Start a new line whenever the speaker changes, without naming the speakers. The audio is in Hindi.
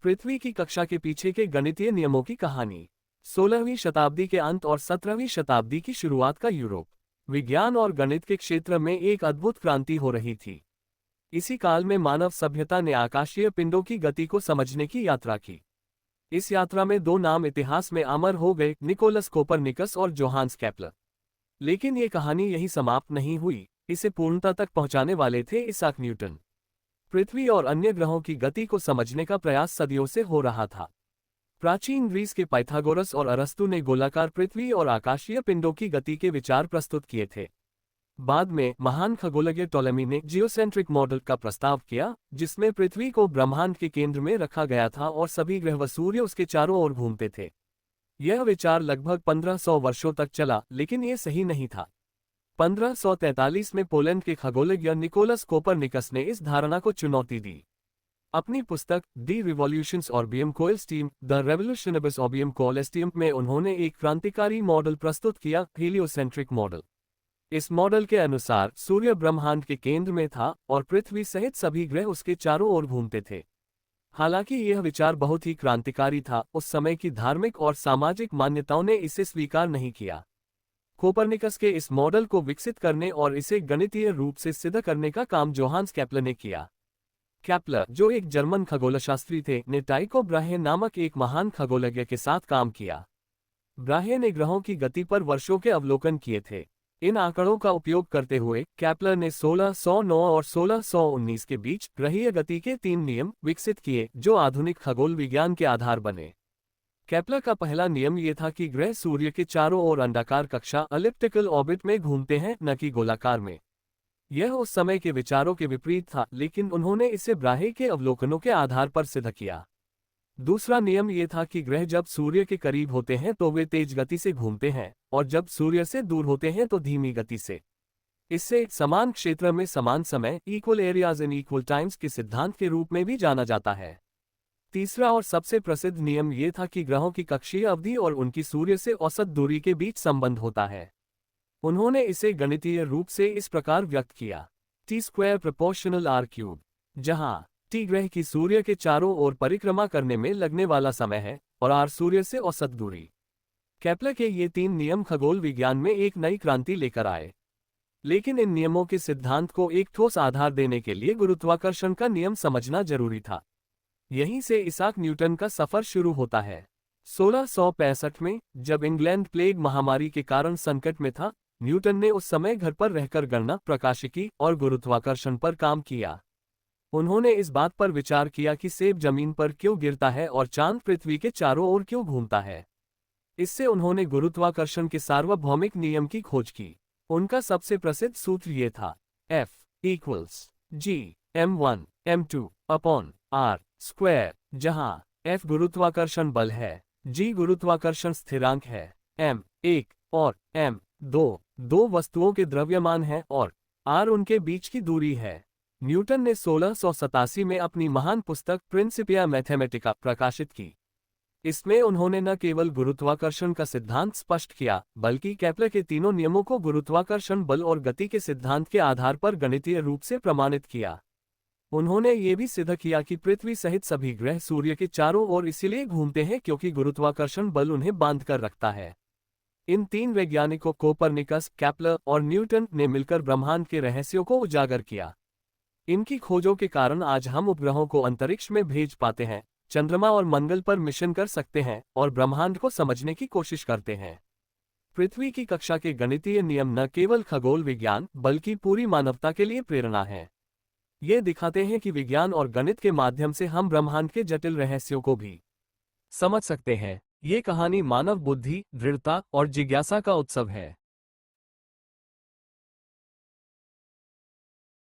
पृथ्वी की कक्षा के पीछे के गणितीय नियमों की कहानी। 16वीं शताब्दी के अंत और 17वीं शताब्दी की शुरुआत का यूरोप विज्ञान और गणित के क्षेत्र में एक अद्भुत क्रांति हो रही थी। इसी काल में मानव सभ्यता ने आकाशीय पिंडों की गति को समझने की यात्रा की। इस यात्रा में दो नाम इतिहास में अमर हो गए, निकोलस कोपरनिकस और जोहान्स केपलर। लेकिन ये कहानी यही समाप्त नहीं हुई, इसे पूर्णता तक पहुंचाने वाले थे इसाक न्यूटन। पृथ्वी और अन्य ग्रहों की गति को समझने का प्रयास सदियों से हो रहा था। प्राचीन ग्रीस के पाइथागोरस और अरस्तु ने गोलाकार पृथ्वी और आकाशीय पिंडों की गति के विचार प्रस्तुत किए थे। बाद में महान खगोलज्ञ टॉलेमी ने जियोसेंट्रिक मॉडल का प्रस्ताव किया, जिसमें पृथ्वी को ब्रह्मांड के केंद्र में रखा गया था और सभी ग्रह व सूर्य उसके चारों ओर घूमते थे। यह विचार लगभग 1500 वर्षों तक चला, लेकिन यह सही नहीं था। 1543 में पोलैंड के खगोलज्ञ निकोलस कोपरनिकस ने इस धारणा को चुनौती दी। अपनी पुस्तक डी रिवॉल्यूशंस ऑर्बियम कोएलस्टियम द रेवोल्यूशनबस ऑर्बियम कोएलस्टियम में उन्होंने एक क्रांतिकारी मॉडल प्रस्तुत किया, हेलियोसेंट्रिक मॉडल। इस मॉडल के अनुसार सूर्य ब्रह्मांड के केंद्र में था और पृथ्वी सहित सभी ग्रह उसके चारों ओर घूमते थे। हालांकि यह विचार बहुत ही क्रांतिकारी था, उस समय की धार्मिक और सामाजिक मान्यताओं ने इसे स्वीकार नहीं किया। कोपरनिकस के इस मॉडल को विकसित करने और इसे गणितीय रूप से सिद्ध करने का काम जोहान्स केपलर ने किया। केपलर, जो एक जर्मन खगोलशास्त्री थे, ने टाइको ब्राहे नामक एक महान खगोलज्ञ के साथ काम किया। ब्राहे ने ग्रहों की गति पर वर्षों के अवलोकन किए थे। इन आंकड़ों का उपयोग करते हुए केपलर ने 1609 और 1619 के बीच ग्रहीय गति के 3 नियम विकसित किए, जो आधुनिक खगोल विज्ञान के आधार बने। केपलर का पहला नियम यह था कि ग्रह सूर्य के चारों ओर अंडाकार कक्षा एलिप्टिकल ऑर्बिट में घूमते हैं, न कि गोलाकार में। यह उस समय के विचारों के विपरीत था, लेकिन उन्होंने इसे ब्राहे के अवलोकनों के आधार पर सिद्ध किया। दूसरा नियम यह था कि ग्रह जब सूर्य के करीब होते हैं तो वे तेज गति से घूमते हैं, और जब सूर्य से दूर होते हैं तो धीमी गति से। इससे समान क्षेत्र में समान समय, equal areas in equal times के सिद्धांत के रूप में भी जाना जाता है। तीसरा और सबसे प्रसिद्ध नियम यह था कि ग्रहों की कक्षीय अवधि और उनकी सूर्य से औसत दूरी के बीच संबंध होता है। उन्होंने इसे गणितीय रूप से इस प्रकार व्यक्त किया, T² प्रोपोर्शनल R³, जहां T ग्रह की सूर्य के चारों ओर परिक्रमा करने में लगने वाला समय है और R सूर्य से औसत दूरी। केपलर के ये 3 नियम खगोल विज्ञान में एक नई क्रांति लेकर आए। लेकिन इन नियमों के सिद्धांत को एक ठोस आधार देने के लिए गुरुत्वाकर्षण का नियम समझना जरूरी था। यहीं से इसाक न्यूटन का सफर शुरू होता है। 1665 में, जब इंग्लैंड प्लेग महामारी के कारण संकट में था, न्यूटन ने उस समय घर पर रहकर गणना, प्रकाशिकी और गुरुत्वाकर्षण पर काम किया। उन्होंने इस बात पर विचार किया कि सेब जमीन पर क्यों गिरता है और चांद पृथ्वी के चारों ओर क्यों घूमता है। इससे उन्होंने गुरुत्वाकर्षण के सार्वभौमिक नियम की खोज की। उनका सबसे प्रसिद्ध सूत्र ये था, F=G m1m2/r², जहां F गुरुत्वाकर्षण बल है, G गुरुत्वाकर्षण स्थिरांक है, m1 और m2 दो वस्तुओं के द्रव्यमान हैं और r उनके बीच की दूरी है। न्यूटन ने 1687 में अपनी महान पुस्तक प्रिंसिपिया मैथमेटिका प्रकाशित की। इसमें उन्होंने न केवल गुरुत्वाकर्षण का सिद्धांत स्पष्ट किया, बल्कि केपलर के तीनों नियमों को गुरुत्वाकर्षण बल और गति के सिद्धांत के आधार पर गणितीय रूप से प्रमाणित किया। उन्होंने ये भी सिद्ध किया कि पृथ्वी सहित सभी ग्रह सूर्य के चारों ओर इसलिए घूमते हैं क्योंकि गुरुत्वाकर्षण बल उन्हें बांध कर रखता है। इन 3 वैज्ञानिकों कोपरनिकस, केपलर और न्यूटन ने मिलकर ब्रह्मांड के रहस्यों को उजागर किया। इनकी खोजों के कारण आज हम उपग्रहों को अंतरिक्ष में भेज पाते हैं, चंद्रमा और मंगल पर मिशन कर सकते हैं और ब्रह्मांड को समझने की कोशिश करते हैं। पृथ्वी की कक्षा के गणितीय नियम न केवल खगोल विज्ञान बल्कि पूरी मानवता के लिए प्रेरणा है। ये दिखाते हैं कि विज्ञान और गणित के माध्यम से हम ब्रह्मांड के जटिल रहस्यों को भी समझ सकते हैं। ये कहानी मानव बुद्धि, दृढ़ता और जिज्ञासा का उत्सव है।